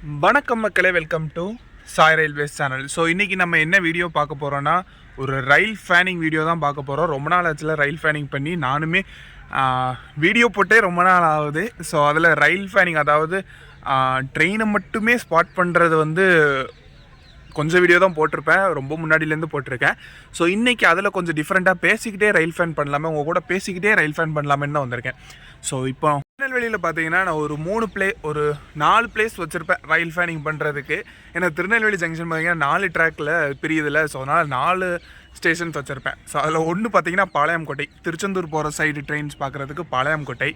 வணக்கம் மக்களே, welcome to Sai railways channel. So இன்றைக்கி நம்ம என்ன வீடியோ பார்க்க போகிறோன்னா, ஒரு ரயில் ஃபேனிங் வீடியோ தான் பார்க்க போகிறோம். ரொம்ப நாள் ஆச்சுல ரயில் ஃபேனிங் பண்ணி, நானுமே வீடியோ போட்டே ரொம்ப நாள் ஆகுது. ஸோ அதில் ரயில் ஃபேனிங், அதாவது ட்ரெயினை மட்டுமே ஸ்பாட் பண்ணுறது கொஞ்சம் வீடியோ தான் போட்டிருப்பேன், ரொம்ப முன்னாடியிலேருந்து போட்டிருக்கேன். ஸோ இன்றைக்கி அதில் கொஞ்சம் டிஃப்ரெண்ட்டாக பேசிக்கிட்டே ரயில் ஃபேன் பண்ணலாமே, உங்கள் கூட பேசிக்கிட்டே ரயில் ஃபேன் பண்ணலாமேன்னு தான் வந்திருக்கேன். ஸோ இப்போ திருநெல்வேலியில் பார்த்தீங்கன்னா நான் ஒரு 4 பிளேஸ் வச்சுருப்பேன் ரயில் ஃபேனிங் பண்ணுறதுக்கு. ஏன்னா திருநெல்வேலி ஜங்ஷன் பார்த்தீங்கன்னா 4 ட்ராக்கில் பிரியுதில்ல. ஸோ அதனால் 4 ஸ்டேஷன்ஸ் வச்சுருப்பேன். ஸோ அதில் ஒன்று பார்த்தீங்கன்னா பாளையங்கோட்டை, திருச்செந்தூர் போகிற சைடு ட்ரெயின்ஸ் பார்க்குறதுக்கு பாளையங்கோட்டை,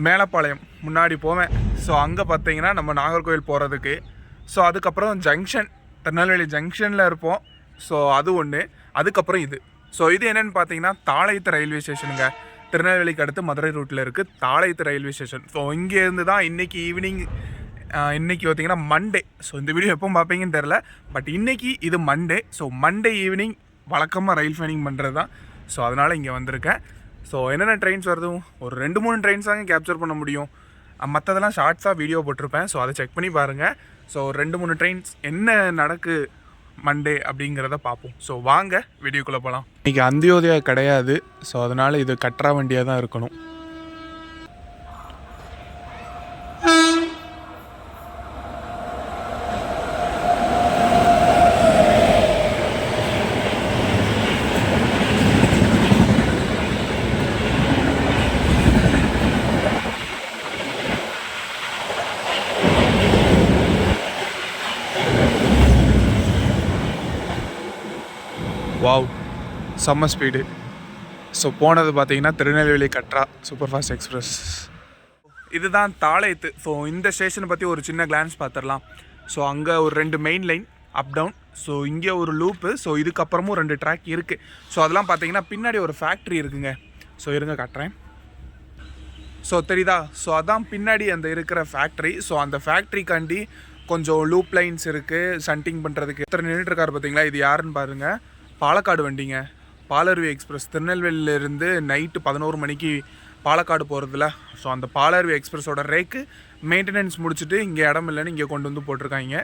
மேலப்பாளையம் முன்னாடி போவேன். ஸோ அங்கே பார்த்தீங்கன்னா நம்ம நாகர்கோவில் போகிறதுக்கு. ஸோ அதுக்கப்புறம் ஜங்ஷன், திருநெல்வேலி ஜங்ஷனில் இருப்போம். ஸோ அது ஒன்று. அதுக்கப்புறம் இது. ஸோ இது என்னென்னு பார்த்தீங்கன்னா தாளையத்து ரயில்வே ஸ்டேஷனுங்க. திருநெல்வேலிக்கு அடுத்து மதுரை ரூட்டில் இருக்குது தாளையத்து ரயில்வே ஸ்டேஷன். ஸோ இங்கேருந்து தான் இன்றைக்கி ஈவினிங், இன்றைக்கி பார்த்திங்கன்னா மண்டே. ஸோ இந்த வீடியோ எப்போ பார்ப்பீங்கன்னு தெரில, பட் இன்றைக்கி இது மண்டே. ஸோ மண்டே ஈவினிங் வழக்கமாக ரயில் ஃபேனிங் பண்ணுறது தான். ஸோ அதனால் இங்கே வந்திருக்கேன். ஸோ என்னென்ன ட்ரெயின்ஸ் வருதும் ஒரு 2-3 ட்ரெயின்ஸ் தாங்க கேப்சர் பண்ண முடியும். மற்றதெல்லாம் ஷார்ட்ஸாக வீடியோ போட்டிருப்பேன். ஸோ அதை செக் பண்ணி பாருங்கள். ஸோ 2-3 ட்ரெயின்ஸ் என்ன நடக்கு மண்டே அப்படிங்கிறத பார்ப்போம். ஸோ வாங்க வீடியோக்குள்ளே போகலாம். இன்றைக்கி அந்தியோதயா கிடையாது. ஸோ அதனால் இது கட்டுற வண்டியாக தான் இருக்கணும். வாவ், செம்ம ஸ்பீடு. ஸோ போனது பார்த்தீங்கன்னா Tirunelveli Katra super fast express. இதுதான் தாளையத்து. ஸோ இந்த ஸ்டேஷனை பற்றி ஒரு சின்ன கிளான்ஸ் பார்த்துடலாம். ஸோ அங்கே ஒரு 2 main line up down. So இங்கே ஒரு லூப்பு. ஸோ இதுக்கப்புறமும் 2 ட்ராக் இருக்குது. ஸோ அதெல்லாம் பார்த்தீங்கன்னா பின்னாடி ஒரு ஃபேக்ட்ரி இருக்குங்க. ஸோ இருங்க காட்டுறேன். ஸோ தெரியுதா? ஸோ அதான் பின்னாடி அந்த இருக்கிற ஃபேக்ட்ரி. ஸோ அந்த ஃபேக்ட்ரிக்காண்டி கொஞ்சம் லூப் லைன்ஸ் இருக்குது சண்டிங் பண்ணுறதுக்கு. எத்தனை நின்றுட்டுருக்காரு பார்த்தீங்களா? இது யாருன்னு பாருங்கள், பாலக்காடு வண்டிங்க. பாலருவி எக்ஸ்பிரஸ் திருநெல்வேலியிலேருந்து நைட்டு 11 மணிக்கு பாலக்காடு போகிறதுல. ஸோ அந்த பாலருவி எக்ஸ்பிரஸோட ரேக்கு மெயின்டெனன்ஸ் முடிச்சுட்டு இங்கே இடம் இல்லைன்னு இங்கே கொண்டு வந்து போட்டிருக்காங்க.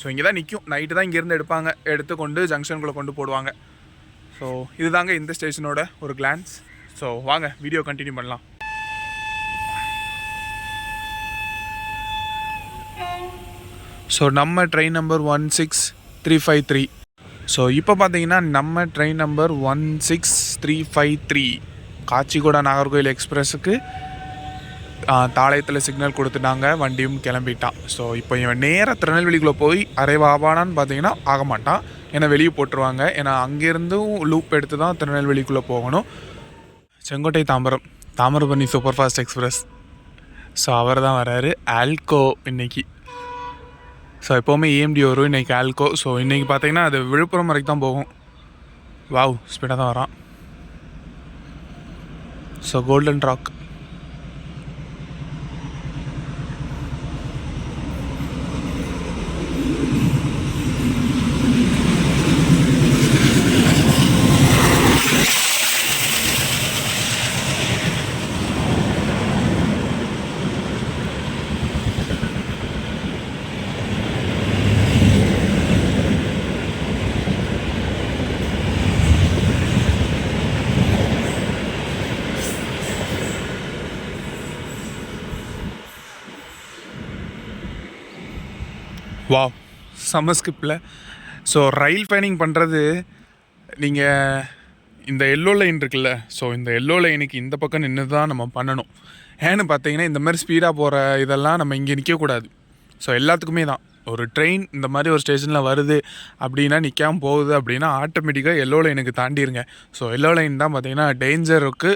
ஸோ இங்கே தான் நிற்கும். நைட்டு தான் இங்கேருந்து எடுப்பாங்க, எடுத்து கொண்டு ஜங்ஷனுக்குள்ளே கொண்டு போடுவாங்க. ஸோ இதுதாங்க இந்த ஸ்டேஷனோட ஒரு கிளான்ஸ். ஸோ வாங்க வீடியோ கண்டினியூ பண்ணலாம். ஸோ நம்ம ட்ரெயின் நம்பர் 16353. ஸோ இப்போ பார்த்தீங்கன்னா நம்ம ட்ரெயின் நம்பர் 16353 காச்சிகோடா நாகர்கோவில் எக்ஸ்பிரஸுக்கு தாளையத்தில் சிக்னல் கொடுத்துட்டாங்க, வண்டியும் கிளம்பிட்டான். ஸோ இப்போ இவன் நேராக திருநெல்வேலிக்குள்ளே போய் அரைவாபானான்னு பார்த்தீங்கன்னா ஆக மாட்டான். ஏன்னா வெளியே போட்டுருவாங்க. ஏன்னா அங்கேருந்தும் லூப் எடுத்து தான் திருநெல்வேலிக்குள்ளே போகணும். Sengottai Thamirabarani super fast express. So அவர் தான் வராரு. ஆல்கோ இன்னைக்கு. ஸோ எப்போவுமே ஏஎம்டி வரும், இன்றைக்கி ஆல்கோ. ஸோ இன்றைக்கி பார்த்தீங்கன்னா அது விழுப்புரம் வரைக்கும் தான் போகும். வாவ், ஸ்பீடாக தான் வரான். So golden rock. வாவ், செம்ம ஸ்கிப்பில். ஸோ ரயில் ஃபேனிங் பண்ணுறது, நீங்கள் இந்த எல்லோ லைன் இருக்குல்ல, ஸோ இந்த எல்லோ லைனுக்கு இந்த பக்கம் நின்று தான் நம்ம பண்ணணும். ஏன்னு பார்த்தீங்கன்னா இந்த மாதிரி ஸ்பீடாக போகிற இதெல்லாம் நம்ம இங்கே நிற்கக்கூடாது. ஸோ எல்லாத்துக்குமே தான். ஒரு ட்ரெயின் இந்த மாதிரி ஒரு ஸ்டேஷனில் வருது அப்படின்னா, நிற்காமல் போகுது அப்படின்னா ஆட்டோமேட்டிக்காக எல்லோ லைனுக்கு தாண்டிடுங்க. ஸோ எல்லோ லைன் தான் பார்த்தீங்கன்னா டேஞ்சருக்கு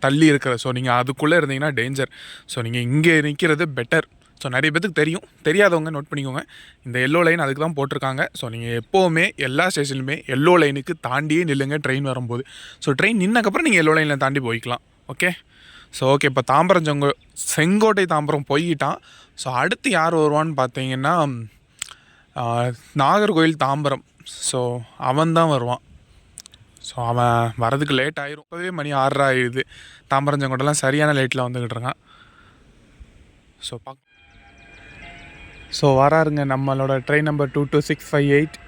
தள்ளி இருக்கிற. ஸோ நீங்கள் அதுக்குள்ளே இருந்தீங்கன்னா டேஞ்சர். ஸோ நீங்கள் இங்கே நிற்கிறது பெட்டர். ஸோ நிறைய பேருக்கு தெரியும், தெரியாதவங்க நோட் பண்ணிக்கோங்க. இந்த எல்லோ லைன் அதுக்கு தான் போட்டிருக்காங்க. ஸோ நீங்கள் எப்போவுமே எல்லா ஸ்டேஷன்லையுமே எல்லோ லைனுக்கு தாண்டியே நில்லுங்க ட்ரெயின் வரும்போது. ஸோ ட்ரெயின் நின்னக்கப்புறம் நீங்கள் எல்லோ லைனில் தாண்டி போய்க்கலாம். ஓகே. ஸோ ஓகே, இப்போ செங்கோட்டை தாம்பரம் போய்கிட்டான். ஸோ அடுத்து யார் வருவான்னு பார்த்தீங்கன்னா நாகர்கோவில் தாம்பரம். ஸோ அவன் தான் வருவான். ஸோ அவன் வரதுக்கு லேட் ஆயிரும். இப்போவே மணி 6 ஆகிடுது. தாம்பரஞ்சங்கோட்டெல்லாம் சரியான லேட்டில் வந்துக்கிட்டு இருக்கான். ஸோ ஸோ வராருங்க நம்மளோட train number 22658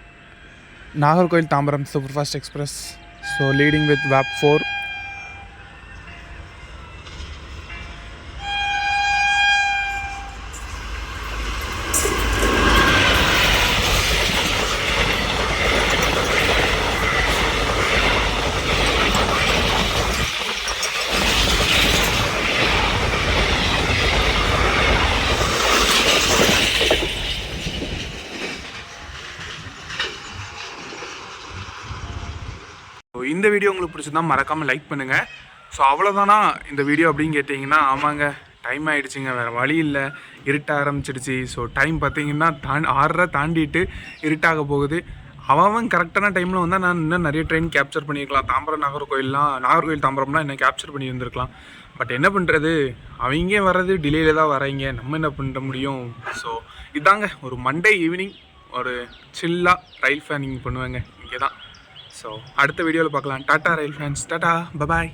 Nagercoil Tambaram super fast express. So leading with vape 4. இந்த வீடியோ உங்களுக்கு பிடிச்சிருந்தா மறக்காமல் லைக் பண்ணுங்கள். ஸோ அவ்வளோதானா இந்த வீடியோ அப்படின்னு கேட்டிங்கன்னா, ஆமாங்க டைம் ஆகிடுச்சிங்க, வேறு வழி இல்லை, இருட்ட ஆரம்பிச்சிடுச்சு. ஸோ டைம் பார்த்திங்கன்னா 6:30 தாண்டிட்டு இருட்டாக போகுது. அவன் கரெக்டான டைமில் வந்தால் நான் இன்னும் நிறைய ட்ரெயின் கேப்சர் பண்ணியிருக்கலாம். தாம்பரம் நாகர்கோயில் தாம்பரம்லாம் என்ன கேப்சர் பண்ணியிருந்துருக்கலாம். பட் என்ன பண்ணுறது, அவங்க வர்றது டிலேயில் தான் வராங்க, நம்ம என்ன பண்ண முடியும். ஸோ இதாங்க ஒரு மண்டே ஈவினிங் ஒரு சில்லாக ரயில் ஃபேனிங் பண்ணுவாங்க இங்கே தான். ஸோ அடுத்த வீடியோவில் பார்க்கலாம். டாட்டா ரயில் ஃபேன்ஸ், டாட்டா, பபாய்.